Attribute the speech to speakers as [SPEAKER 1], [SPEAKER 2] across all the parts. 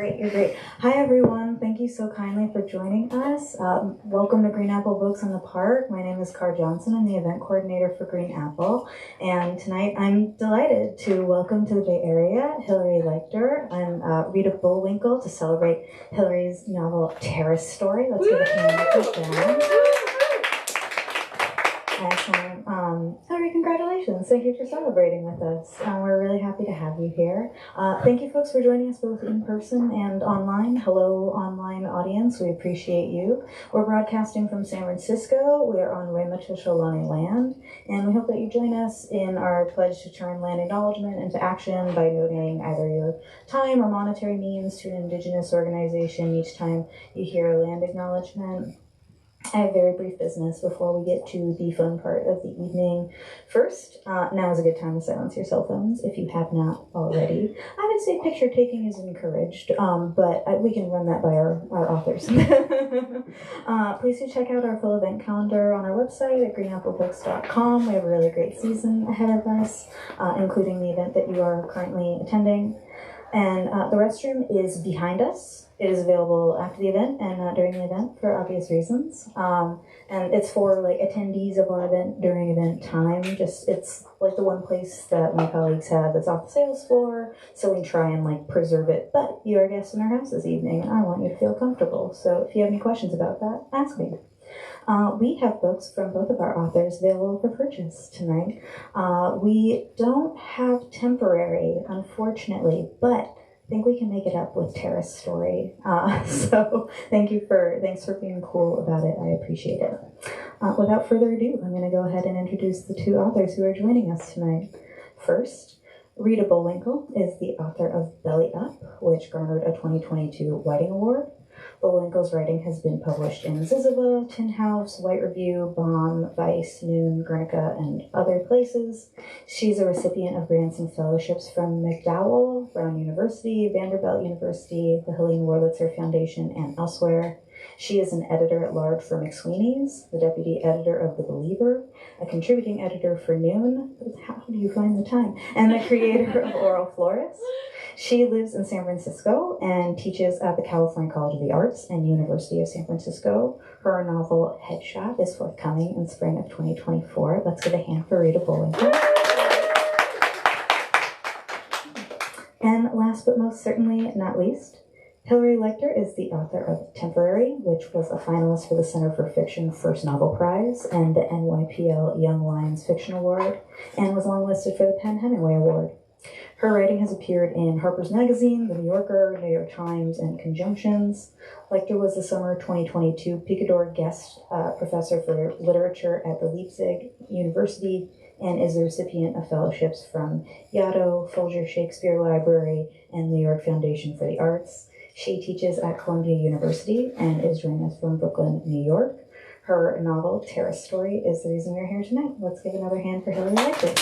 [SPEAKER 1] great, you're great. Hi everyone, thank you so kindly for joining us. Welcome to Green Apple Books on the Park. My name is Car Johnson. I'm the event coordinator for Green Apple. And tonight I'm delighted to welcome to the Bay Area Hilary Leichter and Rita Bullwinkel to celebrate Hilary's novel Terrace Story. Let's give a hand for them. Excellent. Hilary, congratulations. Thank you for celebrating with us. We're really happy to have you here. Thank you folks for joining us both in person and online. Hello, online audience. We appreciate you. We're broadcasting from San Francisco. We are on Waimatusholani land, and we hope that you join us in our pledge to turn land acknowledgement into action by donating either your time or monetary means to an Indigenous organization each time you hear a land acknowledgement. I have very brief business before we get to the fun part of the evening. First, now is a good time to silence your cell phones if you have not already. I would say picture taking is encouraged, but we can run that by our authors. Please do check out our full event calendar on our website at greenapplebooks.com. We have a really great season ahead of us, including the event that you are currently attending. And the restroom is behind us. It is available after the event and during the event for obvious reasons. And it's for like attendees of our event during event time. It's like the one place that my colleagues have that's off the sales floor, so we try and like preserve it. But you are guests in our house this evening, and I want you to feel comfortable. So if you have any questions about that, ask me. We have books from both of our authors available for purchase tonight. We don't have temporary, unfortunately, but I think we can make it up with Terrace Story. So thanks for being cool about it. I appreciate it. Without further ado, I'm going to go ahead and introduce the two authors who are joining us tonight. First, Rita Bullwinkel is the author of Belly Up, which garnered a 2022 Whiting Award. Bullwinkel's writing has been published in Ziziva, Tin House, White Review, Bomb, Vice, Noon, Guernica, and other places. She's a recipient of grants and fellowships from McDowell, Brown University, Vanderbilt University, the Helene Wurlitzer Foundation, and elsewhere. She is an editor-at-large for McSweeney's, the deputy editor of The Believer, a contributing editor for Noon, how do you find the time, and the creator of Oral Florist. She lives in San Francisco and teaches at the California College of the Arts and University of San Francisco. Her novel, Headshot, is forthcoming in spring of 2024. Let's give a hand for Rita Bullwinkel. And last but most certainly not least, Hilary Leichter is the author of Temporary, which was a finalist for the Center for Fiction First Novel Prize and the NYPL Young Lions Fiction Award, and was longlisted for the Penn Hemingway Award. Her writing has appeared in Harper's Magazine, The New Yorker, New York Times, and Conjunctions. Leichter was the summer 2022 Picador Guest Professor for Literature at the Leipzig University and is the recipient of fellowships from Yaddo, Folger Shakespeare Library, and New York Foundation for the Arts. She teaches at Columbia University and is joining us from Brooklyn, New York. Her novel, Terrace Story, is the reason we're here tonight. Let's give another hand for Hilary Leichter.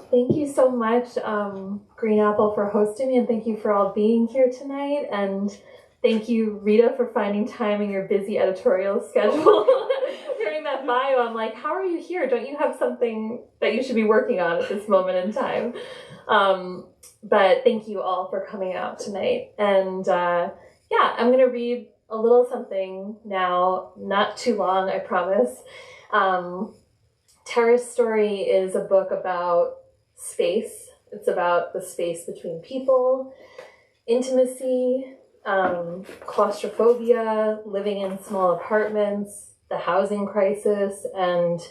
[SPEAKER 2] Thank you so much, Green Apple, for hosting me, and thank you for all being here tonight. And thank you, Rita, for finding time in your busy editorial schedule. Hearing that bio, I'm like, how are you here? Don't you have something that you should be working on at this moment in time? But thank you all for coming out tonight. And yeah, I'm going to read a little something now, not too long, I promise. Terrace Story is a book about space. It's about the space between people, intimacy, claustrophobia, living in small apartments, the housing crisis, and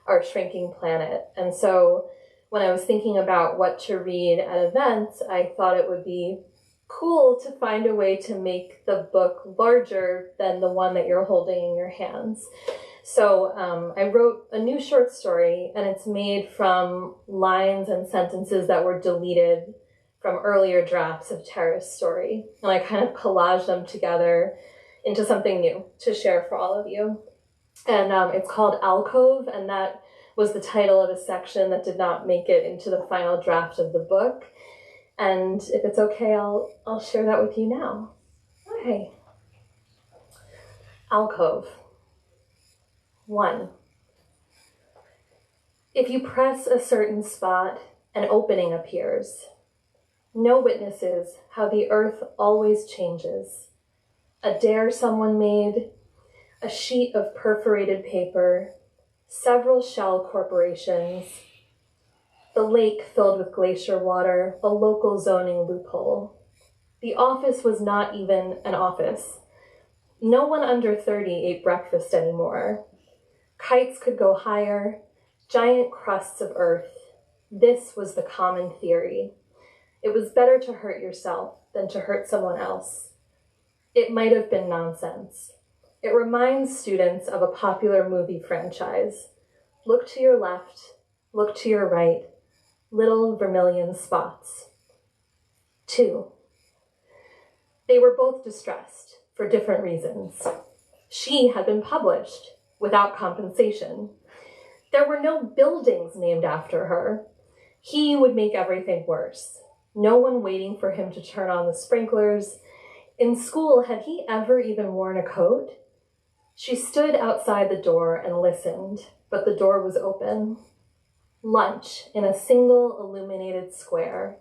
[SPEAKER 2] our shrinking planet. And so when I was thinking about what to read at events, I thought it would be cool to find a way to make the book larger than the one that you're holding in your hands. So I wrote a new short story, and it's made from lines and sentences that were deleted from earlier drafts of Terrace Story. And I kind of collaged them together into something new to share for all of you. And it's called Alcove, and that was the title of a section that did not make it into the final draft of the book. And if it's okay, I'll share that with you now. Okay. Alcove. 1. If you press a certain spot, an opening appears. No witnesses how the earth always changes. A dare someone made, a sheet of perforated paper, several shell corporations, the lake filled with glacier water, a local zoning loophole. The office was not even an office. No one under 30 ate breakfast anymore. Kites could go higher, giant crusts of earth. This was the common theory. It was better to hurt yourself than to hurt someone else. It might have been nonsense. It reminds students of a popular movie franchise. Look to your left, look to your right, little vermilion spots. 2. They were both distressed for different reasons. She had been published without compensation. There were no buildings named after her. He would make everything worse. No one waiting for him to turn on the sprinklers. In school, had he ever even worn a coat? She stood outside the door and listened, but the door was open. Lunch in a single illuminated square.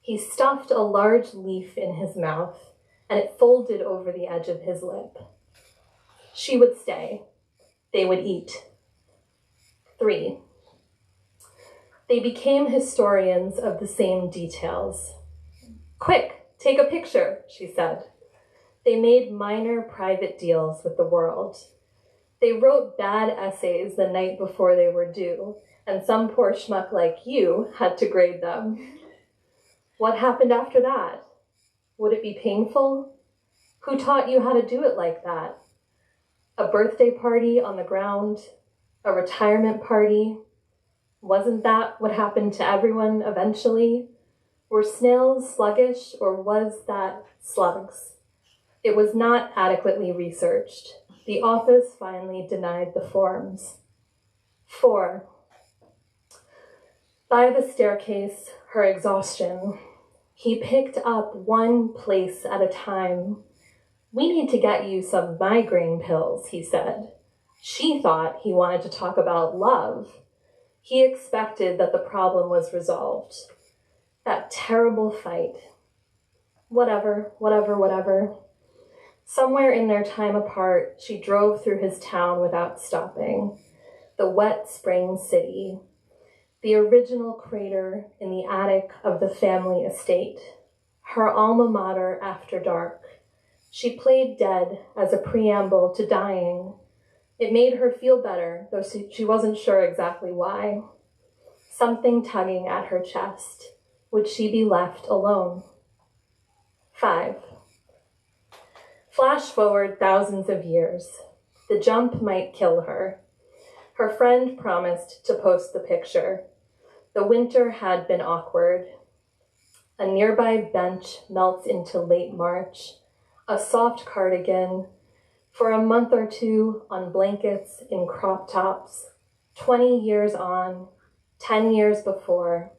[SPEAKER 2] He stuffed a large leaf in his mouth, and it folded over the edge of his lip. She would stay. They would eat. 3. They became historians of the same details. Quick, take a picture, she said. They made minor private deals with the world. They wrote bad essays the night before they were due, and some poor schmuck like you had to grade them. What happened after that? Would it be painful? Who taught you how to do it like that? A birthday party on the ground? A retirement party? Wasn't that what happened to everyone eventually? Were snails sluggish, or was that slugs? It was not adequately researched. The office finally denied the forms. 4. By the staircase, her exhaustion. He picked up one place at a time. We need to get you some migraine pills, he said. She thought he wanted to talk about love. He expected that the problem was resolved. That terrible fight. Whatever. Somewhere in their time apart, she drove through his town without stopping. The wet spring city. The original crater in the attic of the family estate. Her alma mater after dark. She played dead as a preamble to dying. It made her feel better, though she wasn't sure exactly why. Something tugging at her chest. Would she be left alone? 5. Flash forward thousands of years. The jump might kill her. Her friend promised to post the picture. The winter had been awkward. A nearby bench melts into late March. A soft cardigan. For a month or two on blankets in crop tops. 20 years on. 10 years before.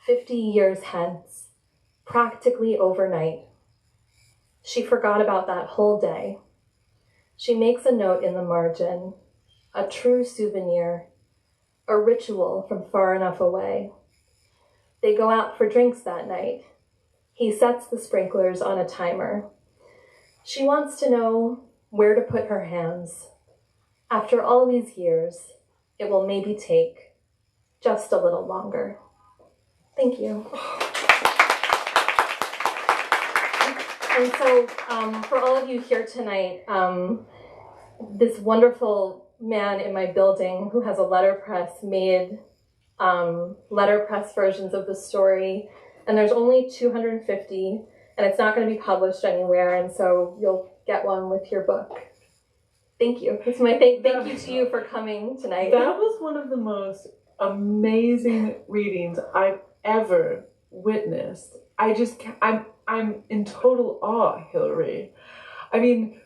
[SPEAKER 2] 50 years hence. Practically overnight. She forgot about that whole day. She makes a note in the margin, a true souvenir, a ritual from far enough away. They go out for drinks that night. He sets the sprinklers on a timer. She wants to know where to put her hands. After all these years, it will maybe take just a little longer. Thank you. And so for all of you here tonight, this wonderful man in my building who has a letterpress made letterpress versions of the story. And there's only 250, and it's not going to be published anywhere. And so you'll get one with your book. Thank you. That's my thank you to you for coming tonight.
[SPEAKER 3] That was one of the most amazing readings I've ever witnessed. I'm in total awe, Hilary. I mean,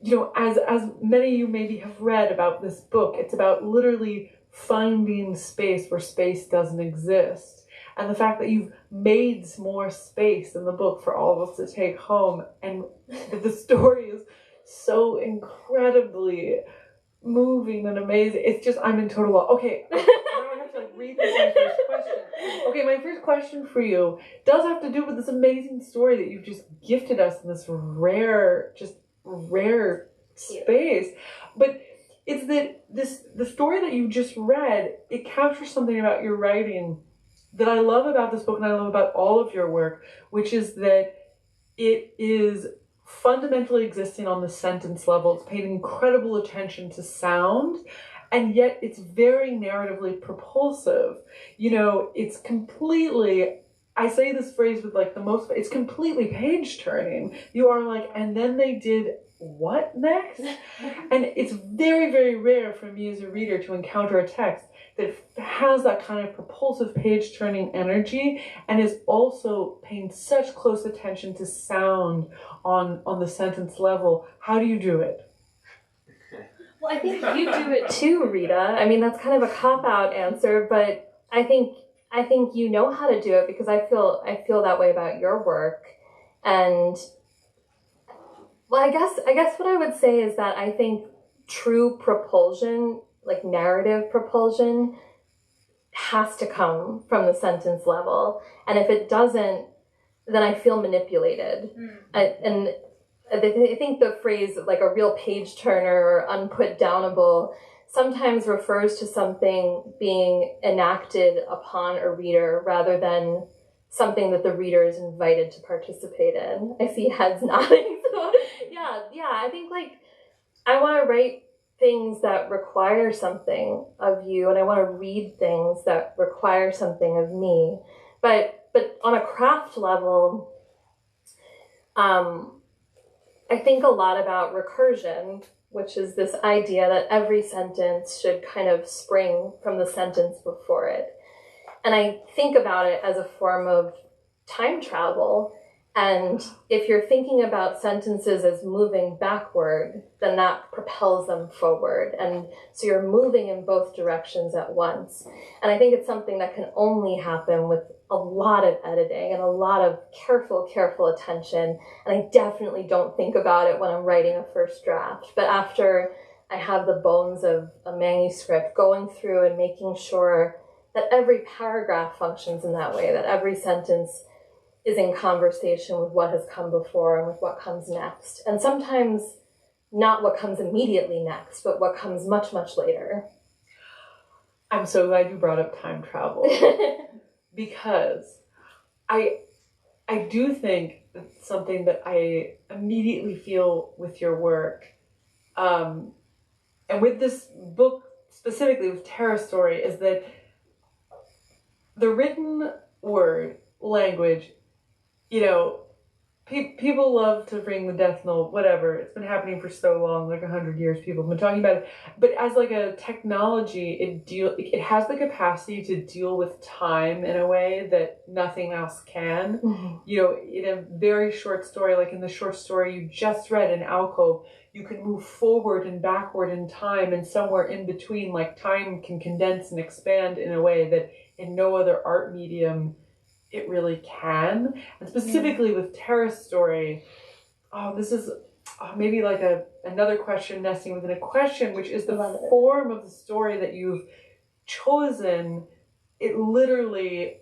[SPEAKER 3] you know, as many of you maybe have read about this book, it's about literally finding space where space doesn't exist. And the fact that you've made more space in the book for all of us to take home, and that the story is so incredibly moving and amazing. It's just, I'm in total awe. Okay, I have read my first question. Okay, my first question for you does have to do with this amazing story that you've just gifted us in this rare space. But it's that the story that you just read, it captures something about your writing that I love about this book and I love about all of your work, which is that it is fundamentally existing on the sentence level. It's paying incredible attention to sound, and yet it's very narratively propulsive. You know, it's completely, I say this phrase with like the most, it's completely page turning. You are like, and then they did what next? And it's very, very rare for me as a reader to encounter a text that has that kind of propulsive page turning energy and is also paying such close attention to sound on the sentence level. How do you do it?
[SPEAKER 2] Well, I think you do it too, Rita. I mean, that's kind of a cop-out answer, but I think you know how to do it because I feel that way about your work. And well, I guess what I would say is that I think true propulsion, like narrative propulsion, has to come from the sentence level. And if it doesn't, then I feel manipulated. And I think the phrase like a real page turner or unput downable sometimes refers to something being enacted upon a reader rather than something that the reader is invited to participate in. I see heads nodding. So yeah, I think like I want to write things that require something of you, and I want to read things that require something of me. But on a craft level, I think a lot about recursion, which is this idea that every sentence should kind of spring from the sentence before it. And I think about it as a form of time travel. And if you're thinking about sentences as moving backward, then that propels them forward. And so you're moving in both directions at once. And I think it's something that can only happen with a lot of editing and a lot of careful attention. And I definitely don't think about it when I'm writing a first draft. But after I have the bones of a manuscript, going through and making sure that every paragraph functions in that way, that every sentence is in conversation with what has come before and with what comes next. And sometimes not what comes immediately next, but what comes much, much later.
[SPEAKER 3] I'm so glad you brought up time travel because I do think it's something that I immediately feel with your work. And with this book, specifically with Terrace Story, is that the written word, language, you know, people love to ring the death knell, whatever. It's been happening for so long, like 100 years, people have been talking about it. But as like a technology, it has the capacity to deal with time in a way that nothing else can. Mm-hmm. You know, in a very short story, like in the short story you just read, in Alcove, you can move forward and backward in time, and somewhere in between, like time can condense and expand in a way that in no other art medium it really can. And specifically with Terrace Story, this is maybe like another question nesting within a question, which is the form of the story that you've chosen. It literally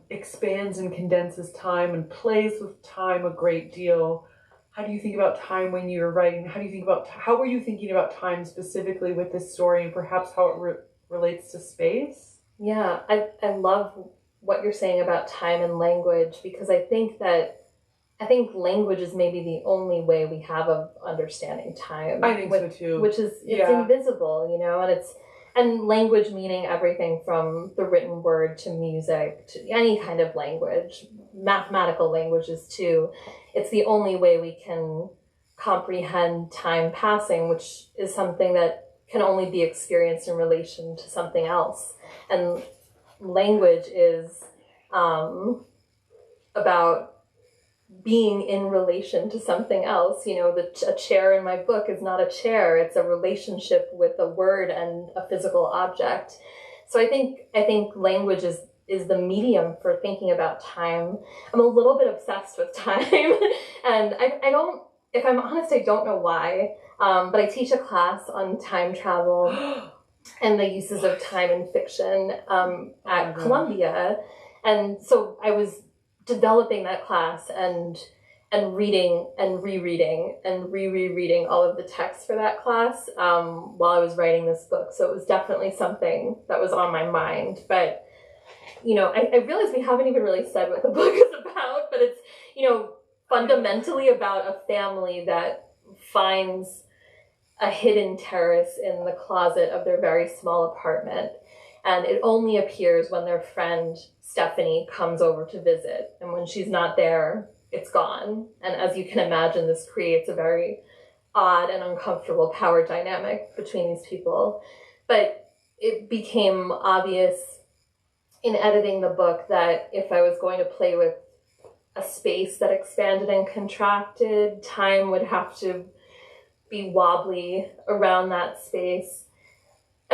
[SPEAKER 3] expands and condenses time and plays with time a great deal. How do you think about time when you're writing? How were you thinking about time specifically with this story, and perhaps how it relates to space?
[SPEAKER 2] Yeah, I love what you're saying about time and language, because I think language is maybe the only way we have of understanding time.
[SPEAKER 3] I think so too.
[SPEAKER 2] Which is, it's invisible, you know, and language meaning everything from the written word to music to any kind of language, mathematical languages too. It's the only way we can comprehend time passing, which is something that can only be experienced in relation to something else. And language is about being in relation to something else. You know, a chair in my book is not a chair. It's a relationship with a word and a physical object. So I think language is the medium for thinking about time. I'm a little bit obsessed with time. And I don't, if I'm honest, I don't know why. But I teach a class on time travel. and the uses of time in fiction at Columbia. And so I was developing that class and reading and rereading and rereading all of the texts for that class while I was writing this book. So it was definitely something that was on my mind. But, you know, I realize we haven't even really said what the book is about, but it's, you know, fundamentally about a family that finds a hidden terrace in the closet of their very small apartment. And it only appears when their friend Stephanie comes over to visit. And when she's not there, it's gone. And as you can imagine, this creates a very odd and uncomfortable power dynamic between these people. But it became obvious in editing the book that if I was going to play with a space that expanded and contracted, time would have to be wobbly around that space.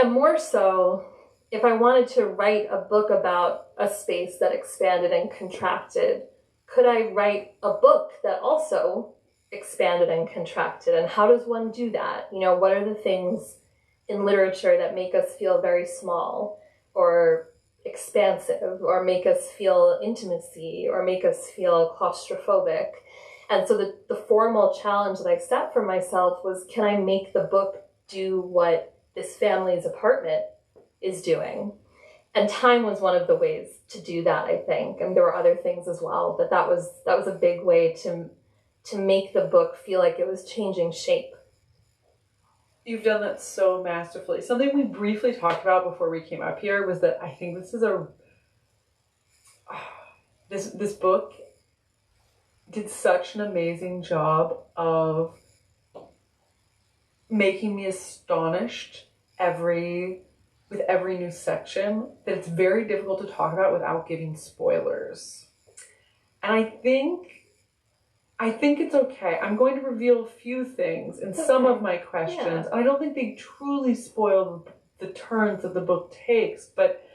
[SPEAKER 2] And more so, if I wanted to write a book about a space that expanded and contracted, could I write a book that also expanded and contracted? And how does one do that? You know, what are the things in literature that make us feel very small or expansive, or make us feel intimacy, or make us feel claustrophobic? And so the formal challenge that I set for myself was, can I make the book do what this family's apartment is doing? And time was one of the ways to do that, I think. And there were other things as well, but that was a big way to make the book feel like it was changing shape.
[SPEAKER 3] You've done that so masterfully. Something we briefly talked about before we came up here was that I think this is this book did such an amazing job of making me astonished with every new section, that it's very difficult to talk about without giving spoilers. And I think it's okay. I'm going to reveal a few things in some of my questions. Yeah. I don't think they truly spoil the turns that the book takes, but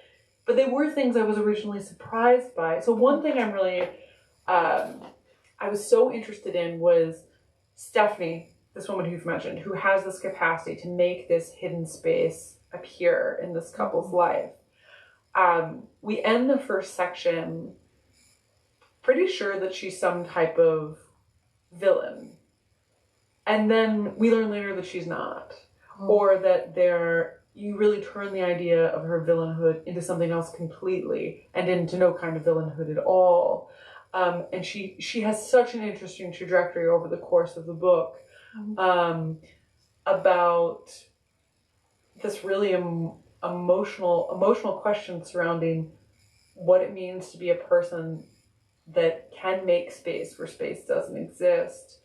[SPEAKER 3] they were things I was originally surprised by. So one thing I'm really, I was so interested in was Stephanie, this woman who you've mentioned, who has this capacity to make this hidden space appear in this couple's life. We end the first section pretty sure that she's some type of villain. And then we learn later that she's not. Or that you really turn the idea of her villainhood into something else completely, and into no kind of villainhood at all. And she has such an interesting trajectory over the course of the book, about this really emotional question surrounding what it means to be a person that can make space where space doesn't exist.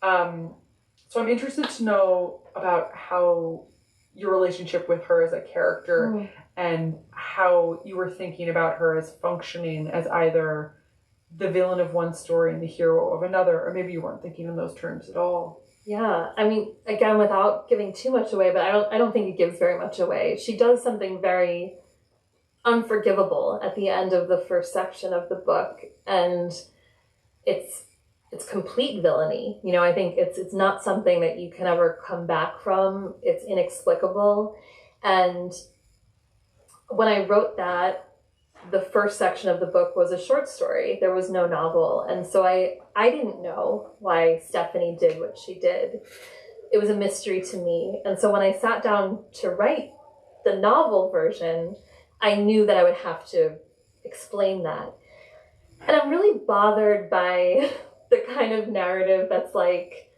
[SPEAKER 3] So I'm interested to know about how your relationship with her as a character, and how you were thinking about her as functioning as either the villain of one story and the hero of another, or maybe you weren't thinking in those terms at all.
[SPEAKER 2] Yeah, I mean, again, without giving too much away, but I don't think it gives very much away. She does something very unforgivable at the end of the first section of the book, and it's complete villainy. You know, I think it's not something that you can ever come back from. It's inexplicable. And when I wrote that, the first section of the book was a short story. There was no novel. And so I didn't know why Stephanie did what she did. It was a mystery to me. And so when I sat down to write the novel version, I knew that I would have to explain that. And I'm really bothered by the kind of narrative that's like,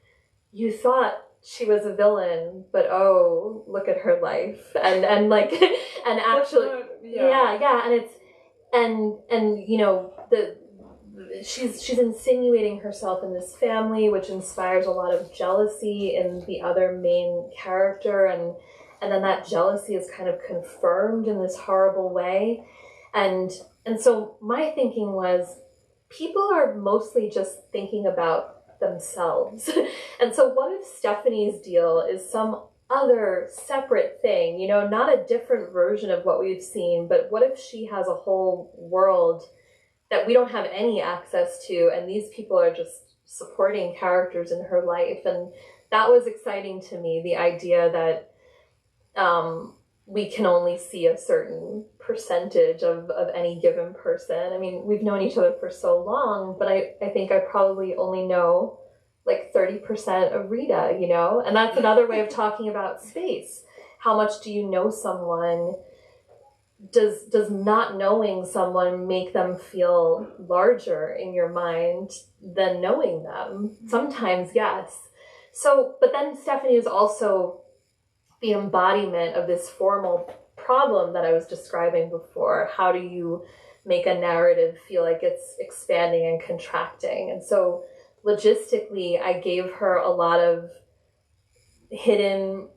[SPEAKER 2] you thought she was a villain, but oh, look at her life. And like, and actually, yeah. And it's, and you know, she's insinuating herself in this family, which inspires a lot of jealousy in the other main character, and then that jealousy is kind of confirmed in this horrible way. And so my thinking was, people are mostly just thinking about themselves. And so what if Stephanie's deal is some other separate thing, you know, not a different version of what we've seen, but what if she has a whole world that we don't have any access to, and these people are just supporting characters in her life? And that was exciting to me, the idea that we can only see a certain percentage of any given person. I mean, we've known each other for so long, but I think I probably only know like 30% of Rita, you know? And that's another way of talking about space. How much do you know someone? Does not knowing someone make them feel larger in your mind than knowing them? Sometimes, yes. So, but then Stephanie is also the embodiment of this formal problem that I was describing before. How do you make a narrative feel like it's expanding and contracting? And so logistically, I gave her a lot of hidden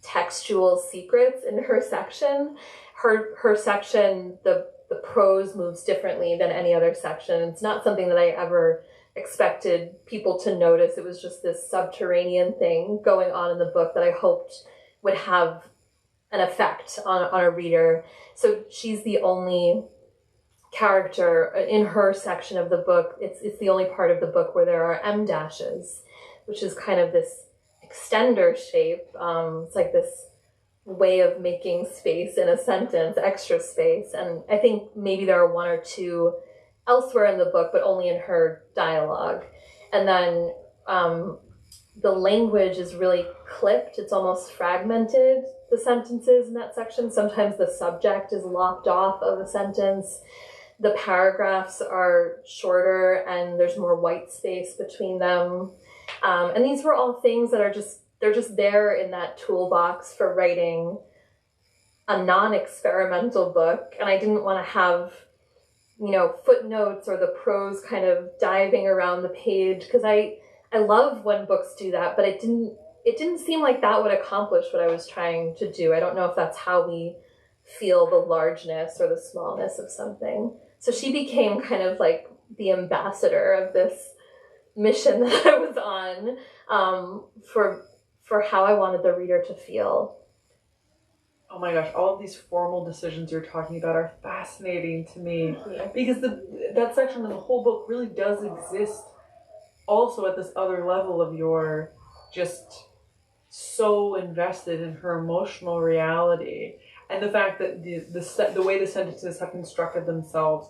[SPEAKER 2] textual secrets in her section. Her section, the prose moves differently than any other section. It's not something that I ever expected people to notice. It was just this subterranean thing going on in the book that I hoped would have an effect on a reader. So she's the only character in her section of the book. It's the only part of the book where there are M dashes, which is kind of this extender shape. It's like this way of making space in a sentence, extra space. And I think maybe there are one or two elsewhere in the book, but only in her dialogue. And then the language is really clipped. It's almost fragmented, the sentences in that section. Sometimes the subject is lopped off of a sentence. The paragraphs are shorter and there's more white space between them. And these were all things that they're just there in that toolbox for writing a non-experimental book. And I didn't want to have, you know, footnotes or the prose kind of diving around the page, because I love when books do that, but it didn't seem like that would accomplish what I was trying to do. I don't know if that's how we feel the largeness or the smallness of something. So she became kind of like the ambassador of this mission that I was on, for how I wanted the reader to feel.
[SPEAKER 3] Oh my gosh, all of these formal decisions you're talking about are fascinating to me, because that section of the whole book really does exist also at this other level of your just so invested in her emotional reality, and the fact that the way the sentences have constructed themselves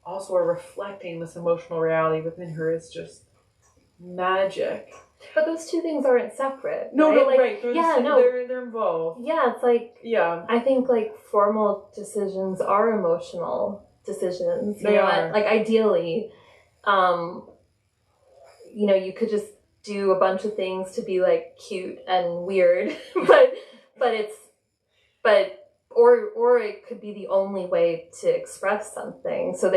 [SPEAKER 3] also are reflecting this emotional reality within her is just magic.
[SPEAKER 2] But those two things aren't separate.
[SPEAKER 3] No,
[SPEAKER 2] right?
[SPEAKER 3] no,
[SPEAKER 2] like,
[SPEAKER 3] right.
[SPEAKER 2] They're
[SPEAKER 3] They're involved.
[SPEAKER 2] Yeah, it's like,
[SPEAKER 3] yeah.
[SPEAKER 2] I think like formal decisions are emotional decisions.
[SPEAKER 3] They are.
[SPEAKER 2] Like ideally, you know, you could just do a bunch of things to be like cute and weird, or it could be the only way to express something. So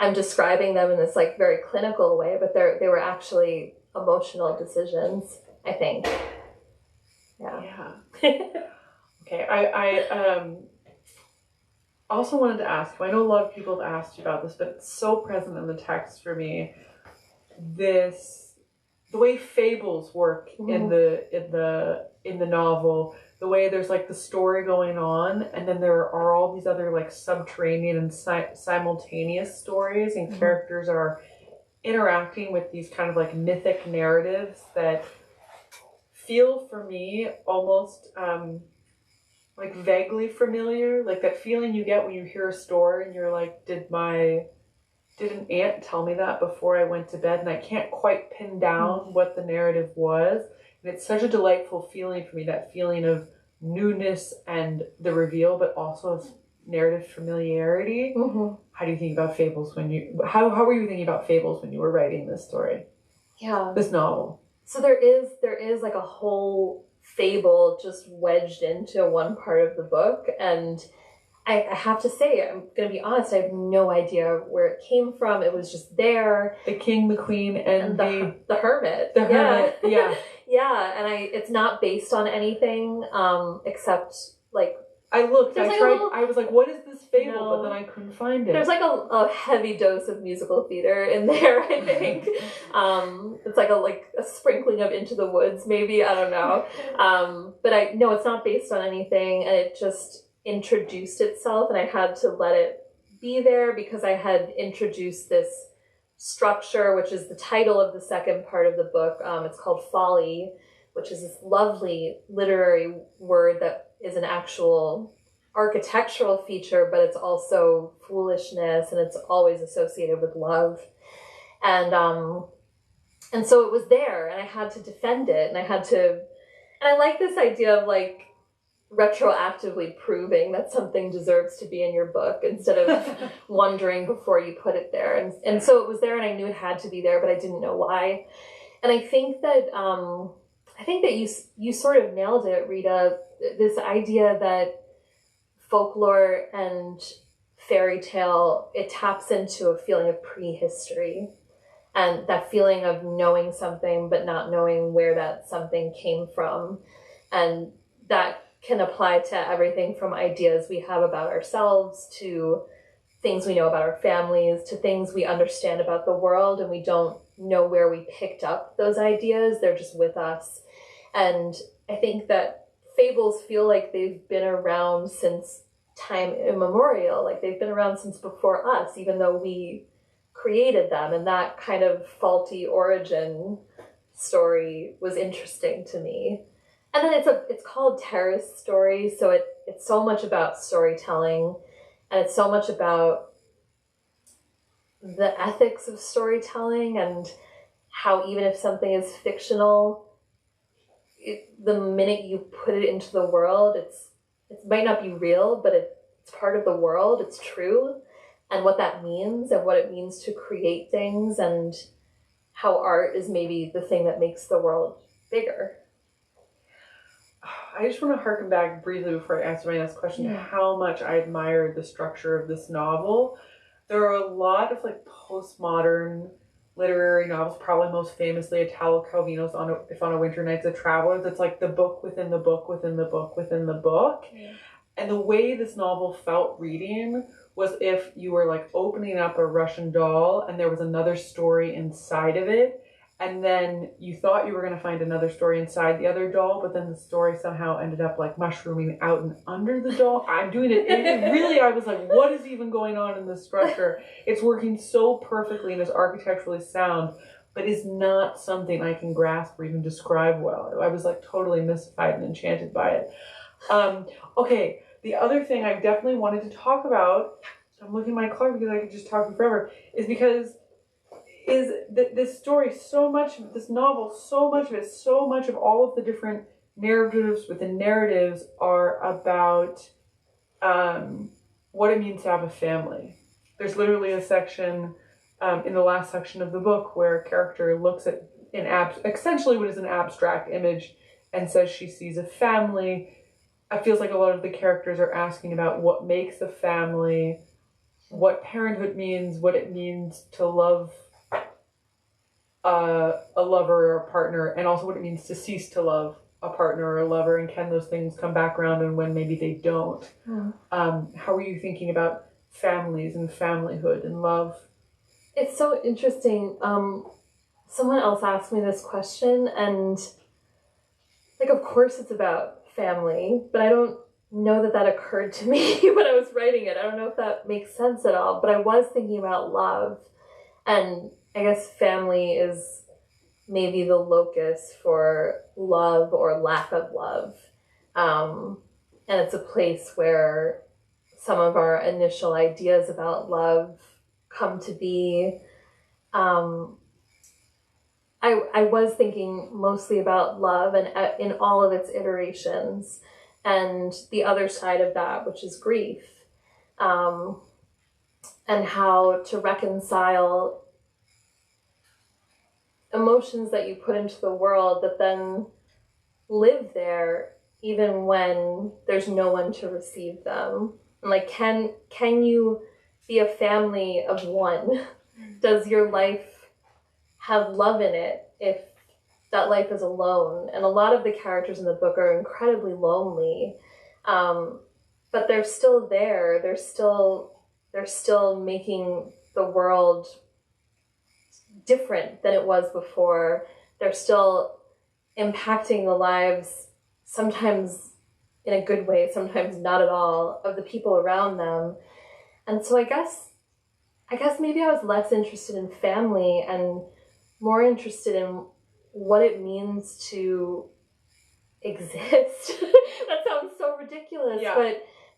[SPEAKER 2] I'm describing them in this like very clinical way, but they were actually emotional decisions, I think. Yeah.
[SPEAKER 3] Okay. I also wanted to ask you, I know a lot of people have asked you about this, but it's so present in the text for me. The way fables work in the novel, the way there's like the story going on, and then there are all these other like subterranean and simultaneous stories, and characters are interacting with these kind of like mythic narratives that feel for me almost like vaguely familiar, like that feeling you get when you hear a story and you're like, did an aunt tell me that before I went to bed, and I can't quite pin down what the narrative was. And it's such a delightful feeling for me, that feeling of newness and the reveal, but also of narrative familiarity. How do you think about fables how were you thinking about fables when you were writing this story?
[SPEAKER 2] Yeah.
[SPEAKER 3] This novel.
[SPEAKER 2] So there is like a whole fable just wedged into one part of the book, and I have to say, I'm going to be honest, I have no idea where it came from. It was just there.
[SPEAKER 3] The king, the queen, and
[SPEAKER 2] the hermit.
[SPEAKER 3] The hermit, yeah.
[SPEAKER 2] Yeah, and it's not based on anything, except, like...
[SPEAKER 3] I looked, I was like, what is this fable?
[SPEAKER 2] No.
[SPEAKER 3] But then I couldn't find it.
[SPEAKER 2] There's like a heavy dose of musical theater in there, I think. It's like a sprinkling of Into the Woods, maybe, I don't know. But no, it's not based on anything, and it just introduced itself, and I had to let it be there because I had introduced this structure, which is the title of the second part of the book. It's called Folly, which is this lovely literary word that is an actual architectural feature, but it's also foolishness, and it's always associated with love. And so it was there, and I had to defend it, and I like this idea of like retroactively proving that something deserves to be in your book instead of wondering before you put it there. And so it was there, and I knew it had to be there, but I didn't know why. And I think that you sort of nailed it, Rita, this idea that folklore and fairy tale, it taps into a feeling of prehistory, and that feeling of knowing something but not knowing where that something came from. And that can apply to everything from ideas we have about ourselves to things we know about our families to things we understand about the world, and we don't know where we picked up those ideas. They're just with us. And I think that fables feel like they've been around since time immemorial, like they've been around since before us, even though we created them. And that kind of faulty origin story was interesting to me. And then it's called Terrace Story, so it's so much about storytelling, and it's so much about the ethics of storytelling, and how even if something is fictional, the minute you put it into the world, it might not be real, but it's part of the world, it's true, and what that means, and what it means to create things, and how art is maybe the thing that makes the world bigger.
[SPEAKER 3] I just want to harken back briefly before I answer my next question to how much I admired the structure of this novel. There are a lot of like postmodern literary novels, probably most famously Italo Calvino's If on a Winter Night's a Traveler, that's like the book within the book within the book within the book. Yeah. And the way this novel felt reading was if you were like opening up a Russian doll and there was another story inside of it, and then you thought you were going to find another story inside the other doll, but then the story somehow ended up like mushrooming out and under the doll. I'm doing it. Really, I was like, what is even going on in this structure? It's working so perfectly and is architecturally sound, but is not something I can grasp or even describe well. I was like totally mystified and enchanted by it. Okay, the other thing I definitely wanted to talk about, I'm looking at my clock because I could just talk forever, is because this story, so much of this novel, so much of all of the different narratives within narratives are about what it means to have a family. There's literally a section in the last section of the book where a character looks at essentially what is an abstract image and says she sees a family. It feels like a lot of the characters are asking about what makes a family, what parenthood means, what it means to love a lover or a partner, and also what it means to cease to love a partner or a lover, and can those things come back around and when maybe they don't. How are you thinking about families and familyhood and love?
[SPEAKER 2] It's so interesting. Someone else asked me this question, and like, of course it's about family, but I don't know that occurred to me when I was writing it. I don't know if that makes sense at all, but I was thinking about love, and I guess family is maybe the locus for love or lack of love. And it's a place where some of our initial ideas about love come to be. I was thinking mostly about love and in all of its iterations, and the other side of that, which is grief, and how to reconcile emotions that you put into the world that then live there even when there's no one to receive them. And like, can you be a family of one? Does your life have love in it if that life is alone? And a lot of the characters in the book are incredibly lonely, but they're still there. They're still making the world different than it was before. They're still impacting the lives, sometimes in a good way, sometimes not at all, of the people around them. And so I guess maybe I was less interested in family and more interested in what it means to exist. That sounds so ridiculous,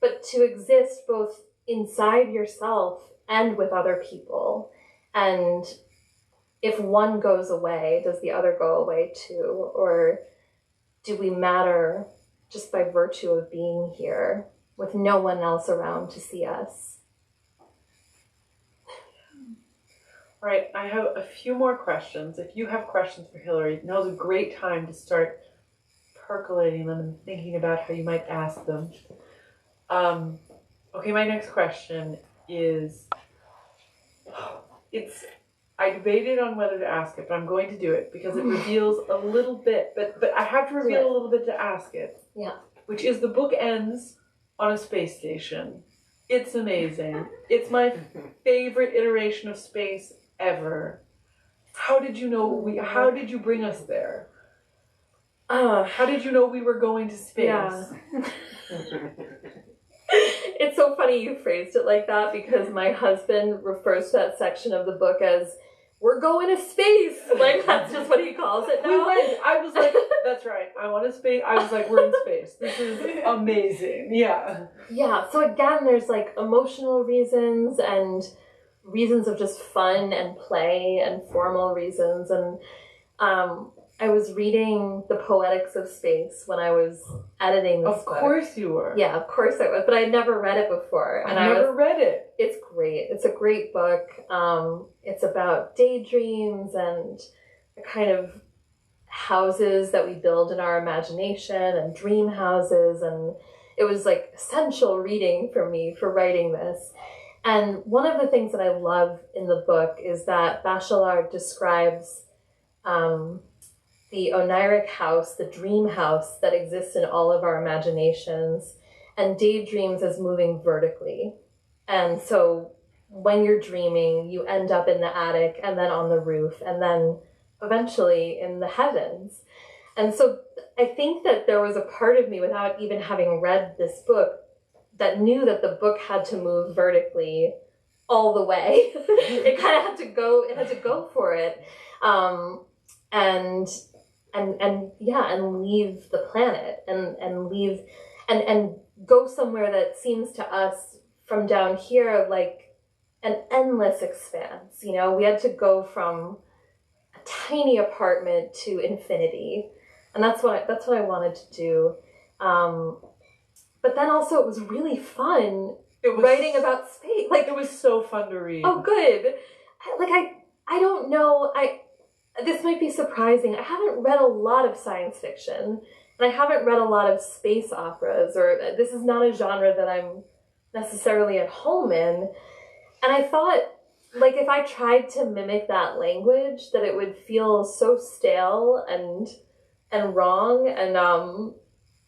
[SPEAKER 2] but to exist both inside yourself and with other people. And if one goes away, does the other go away too? Or do we matter just by virtue of being here with no one else around to see us?
[SPEAKER 3] All right, I have a few more questions. If you have questions for Hilary, now's a great time to start percolating them and thinking about how you might ask them. Okay, my next question is, I debated on whether to ask it, but I'm going to do it because it reveals a little bit, but I have to reveal a little bit to ask it.
[SPEAKER 2] Yeah.
[SPEAKER 3] Which is the book ends on a space station. It's amazing. It's my favorite iteration of space ever. How did you know how did you bring us there? How did you know we were going to space?
[SPEAKER 2] Yeah. It's so funny you phrased it like that because my husband refers to that section of the book as "we're going to space." Like that's just what he calls it now.
[SPEAKER 3] We went. I was like, "That's right. I want to space." I was like, "We're in space. This is amazing." Yeah.
[SPEAKER 2] Yeah. So again, there's like emotional reasons and reasons of just fun and play and formal reasons. And I was reading The Poetics of Space when I was editing this book.
[SPEAKER 3] Of course you were.
[SPEAKER 2] Yeah, of course I was. But I'd never read it before.
[SPEAKER 3] And I never read it.
[SPEAKER 2] It's great. It's a great book. It's about daydreams and the kind of houses that we build in our imagination and dream houses. And it was like essential reading for me for writing this. And one of the things that I love in the book is that Bachelard describes the oniric house, the dream house that exists in all of our imaginations, and daydreams as moving vertically. And so when you're dreaming, you end up in the attic and then on the roof and then eventually in the heavens. And so I think that there was a part of me without even having read this book that knew that the book had to move vertically all the way. It kind of had to go for it. And leave the planet and leave and go somewhere that seems to us from down here like an endless expanse. You know, we had to go from a tiny apartment to infinity, and that's what I wanted to do. But then also it was really fun writing about space. Like
[SPEAKER 3] it was so fun to read.
[SPEAKER 2] Oh, good. I don't know. This might be surprising. I haven't read a lot of science fiction, and I haven't read a lot of space operas, or this is not a genre that I'm necessarily at home in. And I thought, like, if I tried to mimic that language, that it would feel so stale and wrong. And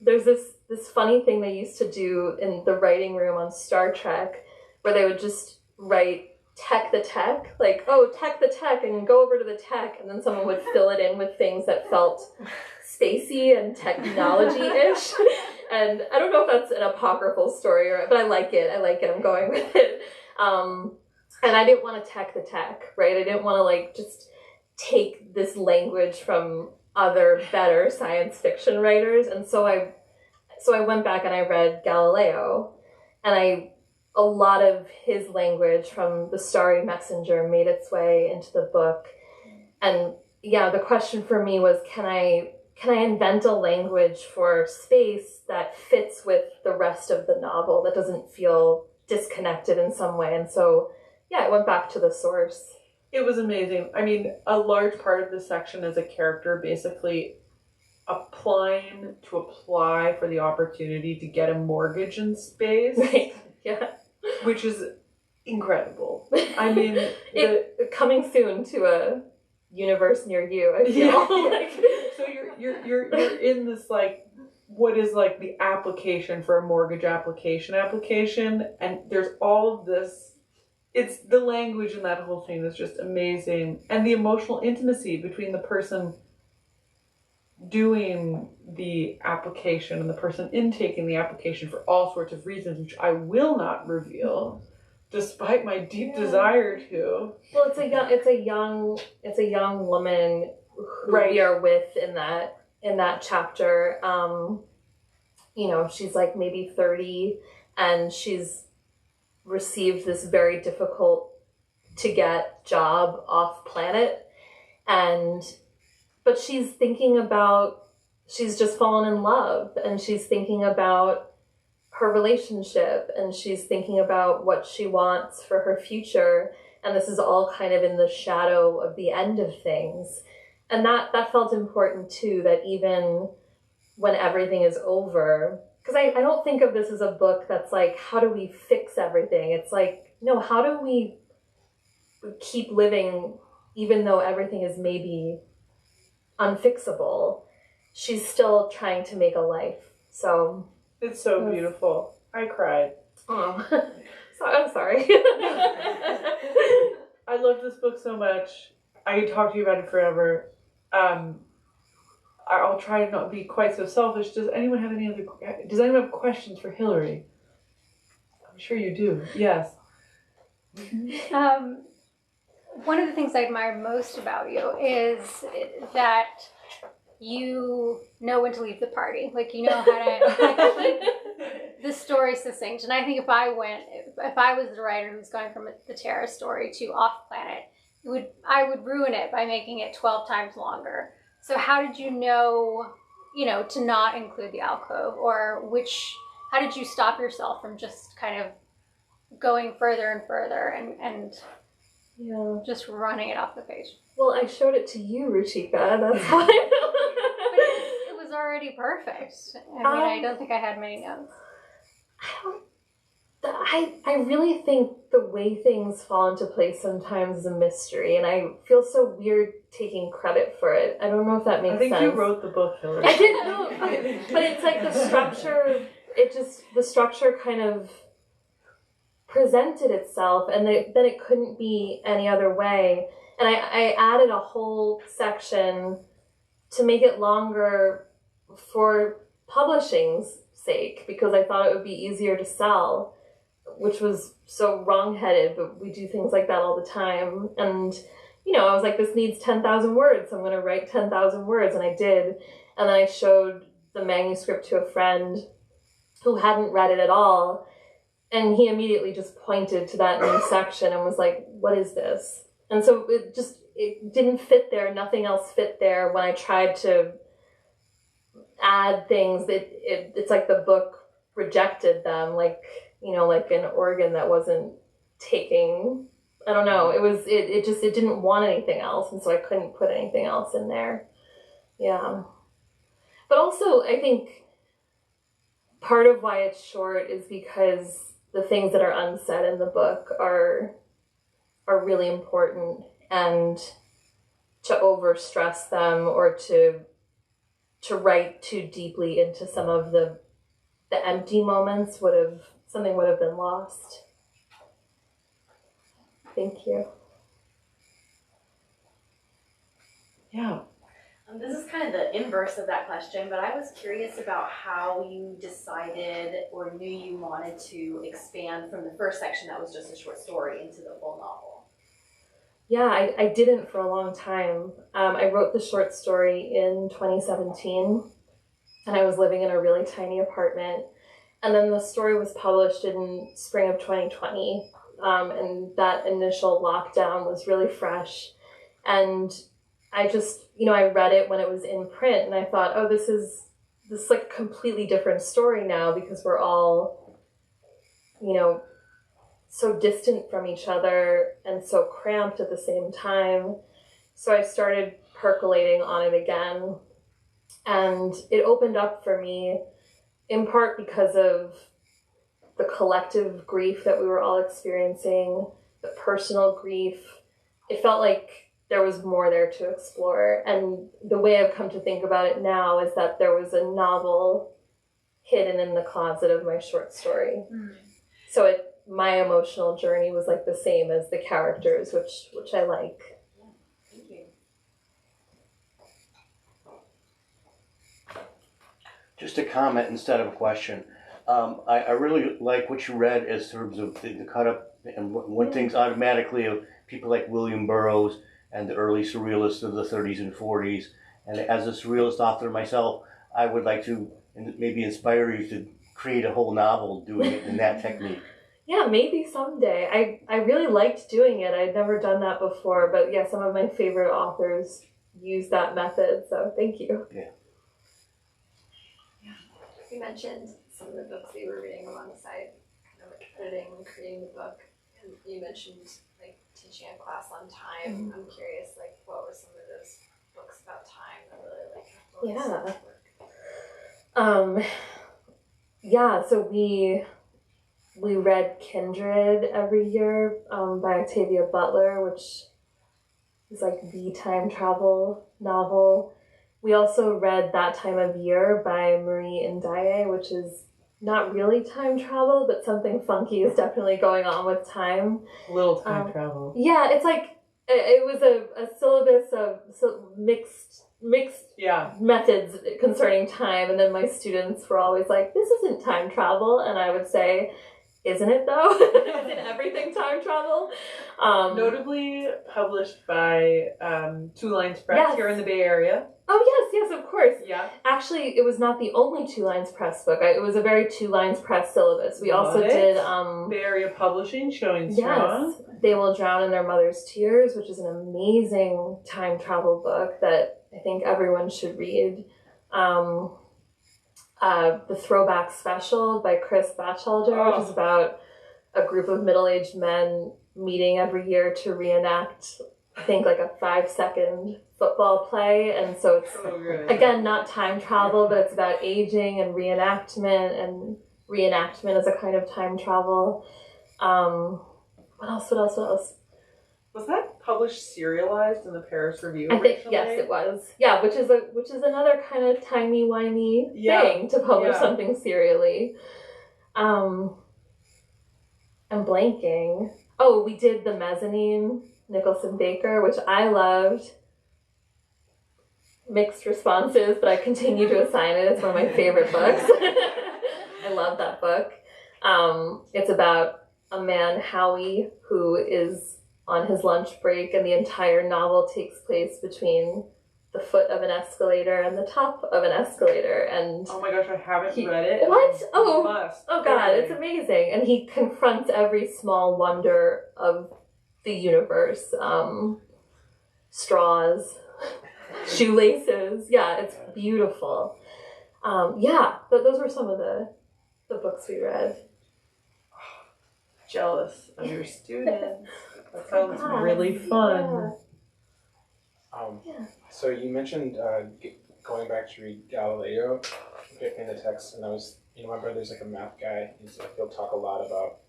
[SPEAKER 2] there's this funny thing they used to do in the writing room on Star Trek, where they would just write tech the tech, like, oh, tech the tech, and go over to the tech, and then someone would fill it in with things that felt spacey and technology-ish. And I don't know if that's an apocryphal story, but I like it. I'm going with it. And I didn't want to tech the tech, right? I didn't want to like just take this language from other better science fiction writers. And so I went back and I read Galileo, and a lot of his language from The Starry Messenger made its way into the book. And yeah, the question for me was, can I invent a language for space that fits with the rest of the novel, that doesn't feel disconnected in some way? And so, yeah, I went back to the source.
[SPEAKER 3] It was amazing. I mean, a large part of this section is a character basically apply for the opportunity to get a mortgage in space.
[SPEAKER 2] Right. Yeah.
[SPEAKER 3] Which is incredible. I mean,
[SPEAKER 2] coming soon to a universe near you, I feel.
[SPEAKER 3] Yeah. Like. So you're in this like what is like the application for a mortgage application, and there's all of this. It's the language in that whole thing that's just amazing, and the emotional intimacy between the person doing the application and the person intaking the application for all sorts of reasons, which I will not reveal, despite my deep desire to.
[SPEAKER 2] Well, it's a young woman who we are with in that in that chapter. She's like maybe 30, and she's received this very difficult to get job off planet, but she's just fallen in love, and she's thinking about her relationship, and she's thinking about what she wants for her future, and this is all kind of in the shadow of the end of things. And that felt important too, that even when everything is over, because I don't think of this as a book that's like, how do we fix everything? It's like, no, how do we keep living even though everything is maybe unfixable? She's still trying to make a life. So
[SPEAKER 3] it's so beautiful. I cried.
[SPEAKER 2] Oh, so I'm sorry.
[SPEAKER 3] I love this book so much. I could talk to you about it forever. I'll try to not be quite so selfish. Does anyone have questions for Hilary? I'm sure you do. Yes.
[SPEAKER 4] One of the things I admire most about you is that you know when to leave the party. Like, you know how to keep the story succinct. And I think if I was the writer who's going from the Terrace Story to Off Planet, I would ruin it by making it 12 times longer. So how did you know, to not include the alcove, or how did you stop yourself from just kind of going further and further and just running it off the page?
[SPEAKER 2] Well, I showed it to you, Ruchika. That's how I know.
[SPEAKER 4] But it was already perfect. I don't think I had many notes.
[SPEAKER 2] I really think the way things fall into place sometimes is a mystery, and I feel so weird taking credit for it. I don't know if that makes sense.
[SPEAKER 3] I think you wrote the book, Hilary.
[SPEAKER 2] I did know, but it's like the structure kind of presented itself, and then it couldn't be any other way. And I added a whole section to make it longer for publishing's sake, because I thought it would be easier to sell, which was so wrong-headed, but we do things like that all the time. And, I was like, this needs 10,000 words, so I'm going to write 10,000 words, and I did. And then I showed the manuscript to a friend who hadn't read it at all, and he immediately just pointed to that new section and was like, what is this? And so it didn't fit there. Nothing else fit there. When I tried to add things, it's like the book rejected them, like an organ that wasn't taking, I don't know. It didn't want anything else. And so I couldn't put anything else in there. Yeah. But also I think part of why it's short is because the things that are unsaid in the book are really important, and to overstress them or to write too deeply into some of the empty moments would have been lost. Thank you.
[SPEAKER 3] Yeah.
[SPEAKER 5] This is kind of the inverse of that question, but I was curious about how you decided or knew you wanted to expand from the first section that was just a short story into the full novel.
[SPEAKER 2] Yeah, I didn't for a long time. I wrote the short story in 2017, and I was living in a really tiny apartment. And then the story was published in spring of 2020, and that initial lockdown was really fresh. And I just, I read it when it was in print, and I thought, oh, this is like a completely different story now, because we're all, so distant from each other and so cramped at the same time. So I started percolating on it again, and it opened up for me in part because of the collective grief that we were all experiencing, the personal grief. It felt like there was more there to explore. And the way I've come to think about it now is that there was a novel hidden in the closet of my short story. Mm. So my emotional journey was like the same as the characters, which I like.
[SPEAKER 5] Yeah, thank you.
[SPEAKER 6] Just a comment instead of a question. I really like what you read as terms of the cut up and when things automatically of people like William Burroughs and the early surrealists of the 30s and 40s, And as a surrealist author myself, I would like to maybe inspire you to create a whole novel doing it in that technique.
[SPEAKER 2] Yeah, maybe someday. I really liked doing it. I'd never done that before, but yeah, some of my favorite authors use that method, so thank you.
[SPEAKER 6] Yeah.
[SPEAKER 7] You mentioned some of the books that you were reading alongside kind of like editing and creating the book, and you mentioned like teaching a class on time. I'm curious, like, what were some of those books about time that really like influenced your work?
[SPEAKER 2] Yeah, so we read Kindred every year by Octavia Butler, which is like the time travel novel. We also read That Time of Year by Marie Ndiaye, which is not really time travel, but something funky is definitely going on with time.
[SPEAKER 3] Little time travel.
[SPEAKER 2] Yeah, it's like, it was a syllabus of mixed methods concerning time, and then my students were always like, this isn't time travel, and I would say, isn't it though? Isn't everything time travel?
[SPEAKER 3] Notably published by Two Lines Press here in the Bay Area.
[SPEAKER 2] Oh yes, of course.
[SPEAKER 3] Yeah.
[SPEAKER 2] Actually, it was not the only Two Lines Press book. It was a very Two Lines Press syllabus. We also did
[SPEAKER 3] Bay Area Publishing, showing strong.
[SPEAKER 2] Yes, They Will Drown in Their Mother's Tears, which is an amazing time travel book that I think everyone should read. The Throwback Special by Chris Batchelder, which is about a group of middle-aged men meeting every year to reenact, I think, like a 5-second football play. And so it's, again, not time travel, but it's about aging and reenactment is a kind of time travel. What else?
[SPEAKER 3] Was that published serialized in the Paris Review?
[SPEAKER 2] I think yes, it was. Yeah, which is another kind of timey-wimey thing to publish something serially. I'm blanking. Oh, we did The Mezzanine, Nicholson Baker, which I loved. Mixed responses, but I continue to assign it as one of my favorite books. I love that book. It's about a man, Howie, who is on his lunch break, and the entire novel takes place between the foot of an escalator and the top of an escalator. And
[SPEAKER 3] oh my gosh, I haven't read it.
[SPEAKER 2] What?
[SPEAKER 3] Oh
[SPEAKER 2] God, it's amazing. And he confronts every small wonder of the universe. Straws, shoelaces. Yeah, it's beautiful. Those were some of the books we read.
[SPEAKER 3] Jealous of your students. That sounds really fun.
[SPEAKER 8] So you mentioned going back to read Galileo in the text, and my brother's like a math guy, and so he'll talk a lot about.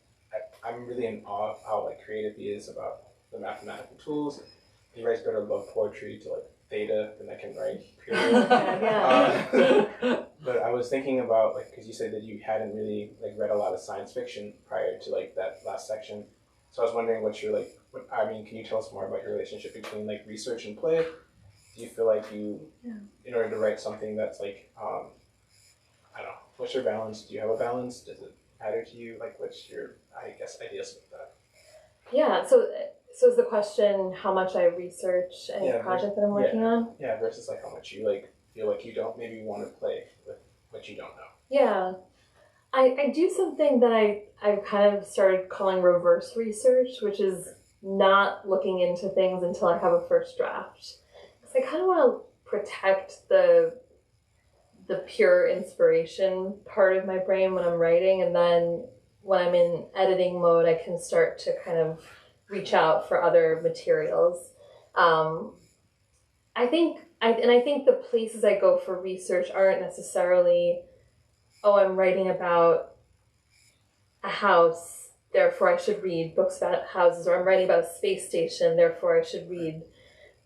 [SPEAKER 8] I'm really in awe of how like creative he is about the mathematical tools. He writes better love poetry to like theta than I can write. Period. But I was thinking about like, because you said that you hadn't really like read a lot of science fiction prior to like that last section. So I was wondering can you tell us more about your relationship between like research and play? Do you feel like in order to write something that's like, I don't know, what's your balance? Do you have a balance? Does it matter to you? Like, what's your, ideas with that?
[SPEAKER 2] Yeah, so is the question how much I research any project that I'm working on?
[SPEAKER 8] Yeah, versus like how much you like feel like you don't maybe want to play with what you don't know.
[SPEAKER 2] Yeah. I do something that I kind of started calling reverse research, which is not looking into things until I have a first draft. Because I kind of want to protect the pure inspiration part of my brain when I'm writing, and then when I'm in editing mode, I can start to kind of reach out for other materials. I think the places I go for research aren't necessarily, I'm writing about a house, therefore I should read books about houses, or I'm writing about a space station, therefore I should read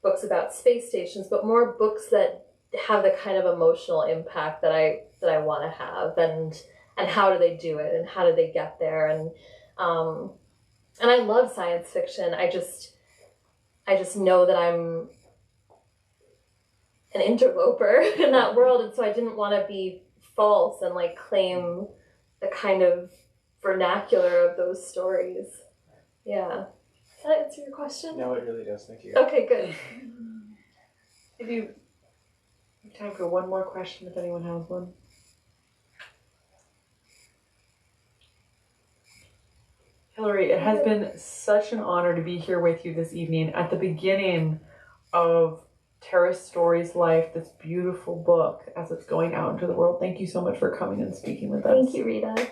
[SPEAKER 2] books about space stations, but more books that have the kind of emotional impact that I want to have, and how do they do it, and how do they get there, and I love science fiction. I just know that I'm an interloper in that world, and so I didn't want to be false and like claim the kind of vernacular of those stories. Yeah. Does that answer your question?
[SPEAKER 8] No, it really does. Thank you.
[SPEAKER 2] Okay, good.
[SPEAKER 3] We have time for one more question if anyone has one. Hilary, it has been such an honor to be here with you this evening at the beginning of Terrace Story's life, this beautiful book as it's going out into the world. Thank you so much for coming and speaking with us.
[SPEAKER 2] Thank you, Rita.